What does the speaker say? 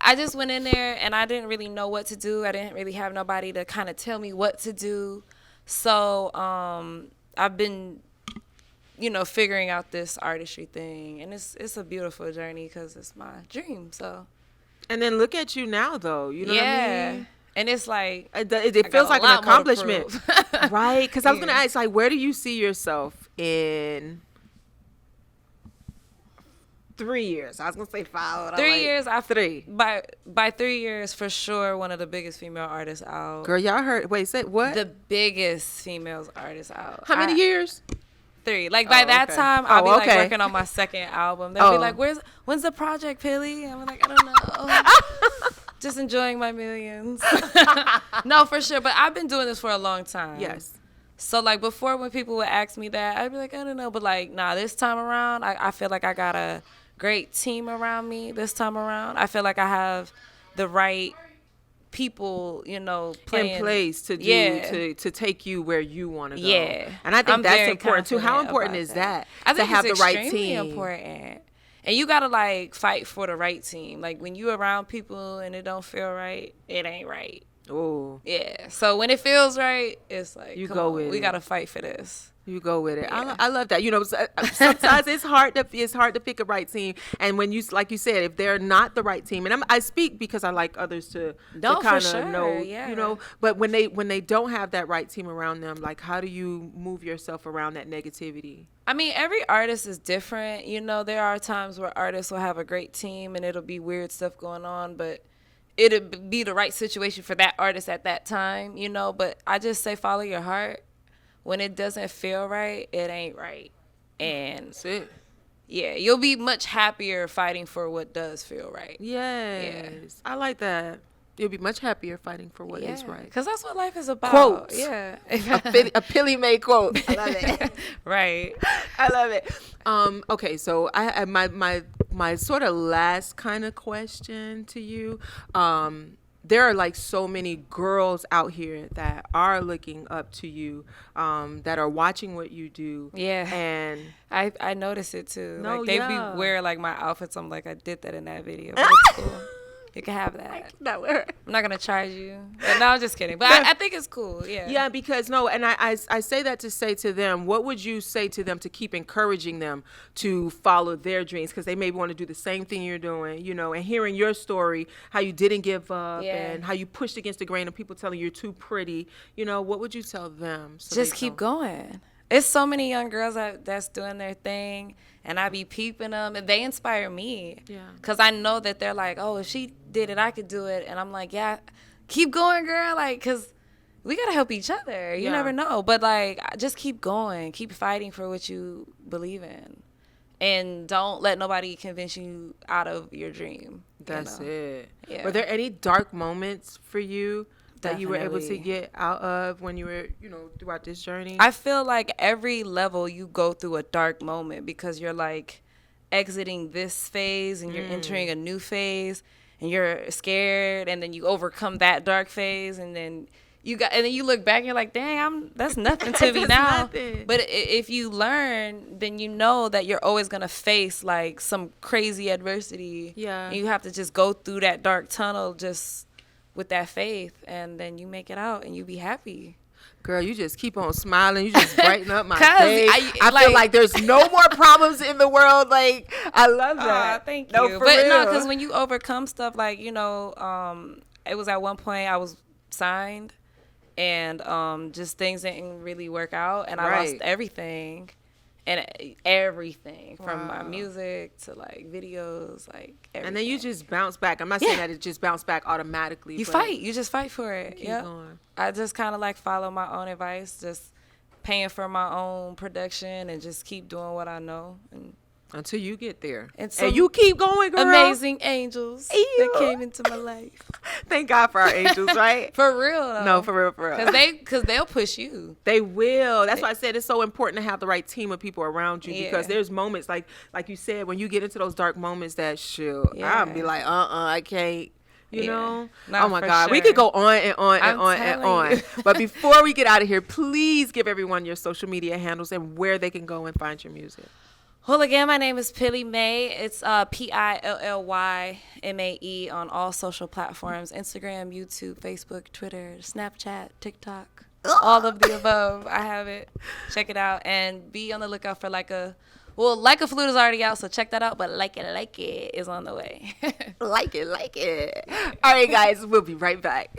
I just went in there and I didn't really know what to do. I didn't really have nobody to kind of tell me what to do. So I've been, figuring out this artistry thing, and it's a beautiful journey because it's my dream. So. And then look at you now, though. You know what I mean? And it's like it feels like an accomplishment, right? Because I was gonna ask, like, where do you see yourself in 3 years? I was gonna say 5. 3 years. Three. By 3 years, for sure, one of the biggest female artists out. Girl, y'all heard? Wait, say what? The biggest female artist out. How many years? 3. Like by that time, I'll be like working on my second album. They'll be like, "When's the project, Pilly?" I'm like, "I don't know." Just enjoying my millions. No, for sure. But I've been doing this for a long time. Yes. So, like, before when people would ask me that, I'd be like, I don't know. But, like, this time around, I feel like I got a great team around me this time around. I feel like I have the right people, playing. In place to do, to take you where you want to go. Yeah. And I think that's important, too. How important is that? I think to have it's the right extremely team? Important. And you got to, like, fight for the right team. Like, when you around people and it don't feel right, it ain't right. Oh. Yeah. So, when it feels right, it's like, you go with it. We got to fight for this. You go with it. Yeah. I love that. Sometimes it's hard to pick a right team. And when you, like you said, if they're not the right team, and I speak because I like others to kind of know, yeah. But when they don't have that right team around them, like, how do you move yourself around that negativity? I mean, every artist is different. There are times where artists will have a great team and it'll be weird stuff going on, but it'll be the right situation for that artist at that time, But I just say follow your heart. When it doesn't feel right, it ain't right. And that's it. Yeah, you'll be much happier fighting for what does feel right. Yes. Yeah. I like that. You'll be much happier fighting for what is right. Because that's what life is about. Quotes. Yeah. a Pilly made quote. I love it. Right. I love it. Okay, so I my sort of last kind of question to you. There are like so many girls out here that are looking up to you, that are watching what you do. Yeah. And I notice it too. No, like they yeah. be wearing like my outfits. I'm like, I did that in that video. But it's cool. You can have that. I'm not gonna charge you. But no, I'm just kidding. But I think it's cool. Yeah. Yeah, because and I say that to say to them, what would you say to them to keep encouraging them to follow their dreams? Because they may want to do the same thing you're doing, and hearing your story, how you didn't give up and how you pushed against the grain of people telling you you're too pretty. What would you tell them? Just keep going. It's so many young girls that's doing their thing, and I be peeping them, and they inspire me. Yeah. Because I know that they're like, oh, if she did it, I could do it. And I'm like, yeah, keep going, girl. Like, because we got to help each other. You never know. But, like, just keep going. Keep fighting for what you believe in. And don't let nobody convince you out of your dream. That's it. Yeah. Were there any dark moments for you that you were able to get out of when you were, throughout this journey? I feel like every level you go through a dark moment because you're like exiting this phase and you're entering a new phase and you're scared, and then you overcome that dark phase, and then you look back and you're like, dang, that's nothing to me now. Nothing. But if you learn, then you know that you're always going to face like some crazy adversity. Yeah. And you have to just go through that dark tunnel just with that faith, and then you make it out and you be happy. Girl, you just keep on smiling. You just brighten up my day. I feel like there's no more problems in the world. Like, I love that. Thank you. But no, because when you overcome stuff, like, it was at one point I was signed, and just things didn't really work out, and I lost everything. And everything from my music to like videos, like everything. And then you just bounce back. I'm not saying that it just bounced back automatically. You just fight for it. Yeah. I just kind of like follow my own advice, just paying for my own production and just keep doing what I know. And until you get there. And you keep going, girl. Amazing angels that came into my life. Thank God for our angels, right? For real, though. No, for real. Because they'll push you. They will. That's why I said it's so important to have the right team of people around you, because there's moments, like you said, when you get into those dark moments that I'll be like, I can't. You know? Oh, my God. Sure. We could go on and on and on. But before we get out of here, please give everyone your social media handles and where they can go and find your music. Well, again, my name is Pilly MAE. It's PILLY MAE on all social platforms: Instagram, YouTube, Facebook, Twitter, Snapchat, TikTok, all of the above. I have it. Check it out and be on the lookout for Like a Flute is already out, so check that out. But Like It is on the way. Like it. All right, guys, we'll be right back.